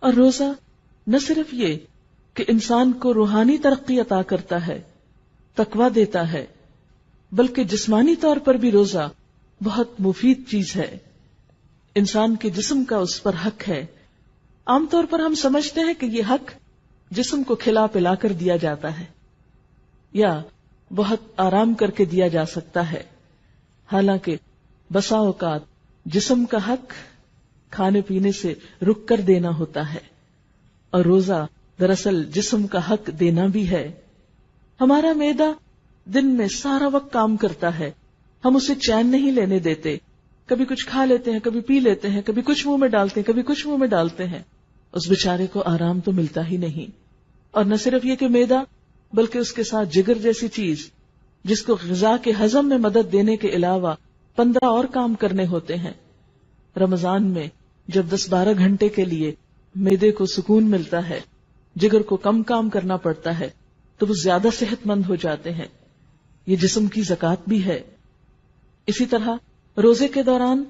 اور روزہ نہ صرف یہ کہ انسان کو روحانی ترقی عطا کرتا ہے، تقویٰ دیتا ہے، بلکہ جسمانی طور پر بھی روزہ بہت مفید چیز ہے. انسان کے جسم کا اس پر حق ہے. عام طور پر ہم سمجھتے ہیں کہ یہ حق جسم کو کھلا پلا کر دیا جاتا ہے یا بہت آرام کر کے دیا جا سکتا ہے، حالانکہ بسا اوقات جسم کا حق کھانے پینے سے رک کر دینا ہوتا ہے، اور روزہ دراصل جسم کا حق دینا بھی ہے. ہمارا معدہ دن میں سارا وقت کام کرتا ہے، ہم اسے چین نہیں لینے دیتے. کبھی کچھ کھا لیتے ہیں، کبھی پی لیتے ہیں، کبھی کچھ منہ میں ڈالتے ہیں، کبھی کچھ منہ میں ڈالتے ہیں. اس بیچارے کو آرام تو ملتا ہی نہیں. اور نہ صرف یہ کہ معدہ، بلکہ اس کے ساتھ جگر جیسی چیز جس کو غذا کے ہضم میں مدد دینے کے علاوہ 15 اور کام کرنے ہوتے ہیں. رمضان میں جب 10-12 گھنٹے کے لیے معدے کو سکون ملتا ہے، جگر کو کم کام کرنا پڑتا ہے، تو وہ زیادہ صحت مند ہو جاتے ہیں. یہ جسم کی زکوٰۃ بھی ہے. اسی طرح روزے کے دوران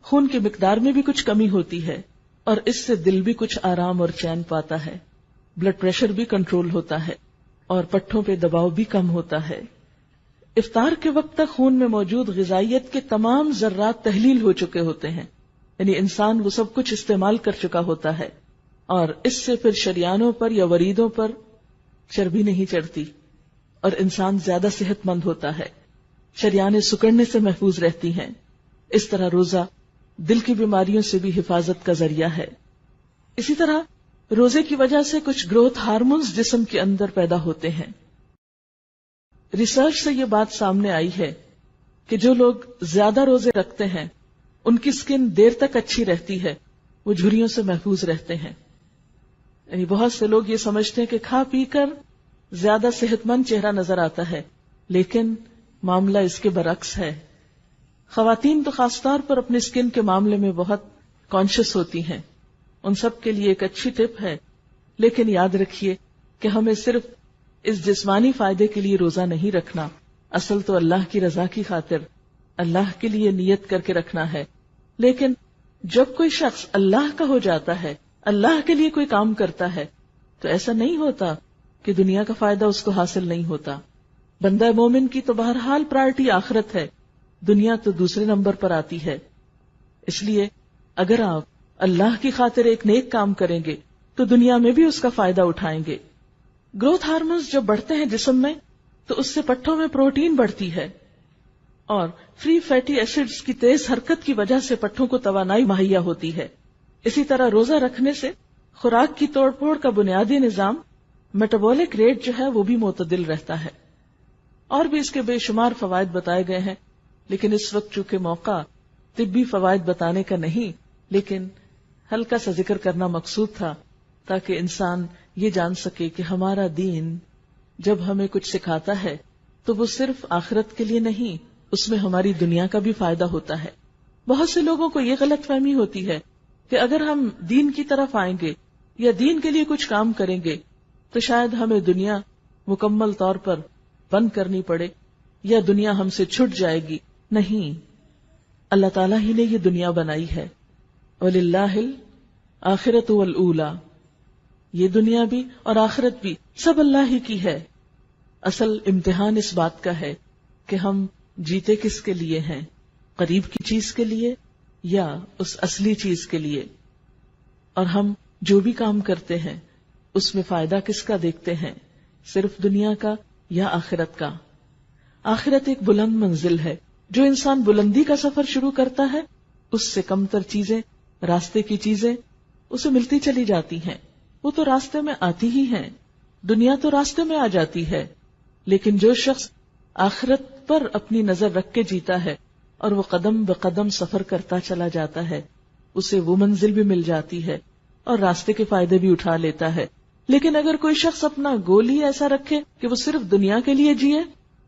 خون کی مقدار میں بھی کچھ کمی ہوتی ہے، اور اس سے دل بھی کچھ آرام اور چین پاتا ہے. بلڈ پریشر بھی کنٹرول ہوتا ہے اور پٹھوں پہ دباؤ بھی کم ہوتا ہے. افطار کے وقت تک خون میں موجود غذائیت کے تمام ذرات تحلیل ہو چکے ہوتے ہیں، یعنی انسان وہ سب کچھ استعمال کر چکا ہوتا ہے، اور اس سے پھر شریانوں پر یا وریدوں پر چربی نہیں چڑھتی اور انسان زیادہ صحت مند ہوتا ہے. شریانیں سکڑنے سے محفوظ رہتی ہیں. اس طرح روزہ دل کی بیماریوں سے بھی حفاظت کا ذریعہ ہے. اسی طرح روزے کی وجہ سے کچھ گروتھ ہارمونز جسم کے اندر پیدا ہوتے ہیں. ریسرچ سے یہ بات سامنے آئی ہے کہ جو لوگ زیادہ روزے رکھتے ہیں ان کی سکن دیر تک اچھی رہتی ہے، وہ جھریوں سے محفوظ رہتے ہیں. یعنی بہت سے لوگ یہ سمجھتے ہیں کہ کھا پی کر زیادہ صحت مند چہرہ نظر آتا ہے، لیکن معاملہ اس کے برعکس ہے. خواتین تو خاص طور پر اپنی سکن کے معاملے میں بہت کانشیس ہوتی ہیں. ان سب کے لیے ایک اچھی ٹپ ہے، لیکن یاد رکھیے کہ ہمیں صرف اس جسمانی فائدے کے لیے روزہ نہیں رکھنا، اصل تو اللہ کی رضا کی خاطر اللہ کے لیے نیت کر کے رکھنا ہے. لیکن جب کوئی شخص اللہ کا ہو جاتا ہے، اللہ کے لیے کوئی کام کرتا ہے، تو ایسا نہیں ہوتا کہ دنیا کا فائدہ اس کو حاصل نہیں ہوتا. بندہ مومن کی تو بہرحال پرائرٹی آخرت ہے، دنیا تو دوسرے نمبر پر آتی ہے. اس لیے اگر آپ اللہ کی خاطر ایک نیک کام کریں گے تو دنیا میں بھی اس کا فائدہ اٹھائیں گے. گروتھ ہارمونز جب بڑھتے ہیں جسم میں تو اس سے پٹھوں میں پروٹین بڑھتی ہے، اور فری فیٹی ایسڈز کی تیز حرکت کی وجہ سے پٹھوں کو توانائی مہیا ہوتی ہے. اسی طرح روزہ رکھنے سے خوراک کی توڑ پھوڑ کا بنیادی نظام میٹابولک ریٹ جو ہے وہ بھی معتدل رہتا ہے. اور بھی اس کے بے شمار فوائد بتائے گئے ہیں، لیکن اس وقت چونکہ موقع طبی فوائد بتانے کا نہیں، لیکن ہلکا سا ذکر کرنا مقصود تھا تاکہ انسان یہ جان سکے کہ ہمارا دین جب ہمیں کچھ سکھاتا ہے تو وہ صرف آخرت کے لیے نہیں، اس میں ہماری دنیا کا بھی فائدہ ہوتا ہے. بہت سے لوگوں کو یہ غلط فہمی ہوتی ہے کہ اگر ہم دین کی طرف آئیں گے یا دین کے لیے کچھ کام کریں گے تو شاید ہمیں دنیا مکمل طور پر بند کرنی پڑے یا دنیا ہم سے چھٹ جائے گی. نہیں، اللہ تعالیٰ ہی نے یہ دنیا بنائی ہے. وَلِلَّهِ الْآخِرَةُ وَالْأُولَى، یہ دنیا بھی اور آخرت بھی سب اللہ ہی کی ہے. اصل امتحان اس بات کا ہے کہ ہم جیتے کس کے لیے ہیں، قریب کی چیز کے لیے یا اس اصلی چیز کے لیے. اور ہم جو بھی کام کرتے ہیں اس میں فائدہ کس کا دیکھتے ہیں، صرف دنیا کا یا آخرت کا. آخرت ایک بلند منزل ہے. جو انسان بلندی کا سفر شروع کرتا ہے اس سے کم تر چیزیں، راستے کی چیزیں اسے ملتی چلی جاتی ہیں. وہ تو راستے میں آتی ہی ہیں، دنیا تو راستے میں آ جاتی ہے. لیکن جو شخص آخرت پر اپنی نظر رکھ کے جیتا ہے اور وہ قدم بقدم سفر کرتا چلا جاتا ہے، اسے وہ منزل بھی مل جاتی ہے اور راستے کے فائدے بھی اٹھا لیتا ہے. لیکن اگر کوئی شخص اپنا گول ہی ایسا رکھے کہ وہ صرف دنیا کے لیے جیے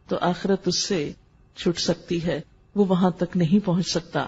تو آخرت اس سے چھٹ سکتی ہے، وہ وہاں تک نہیں پہنچ سکتا.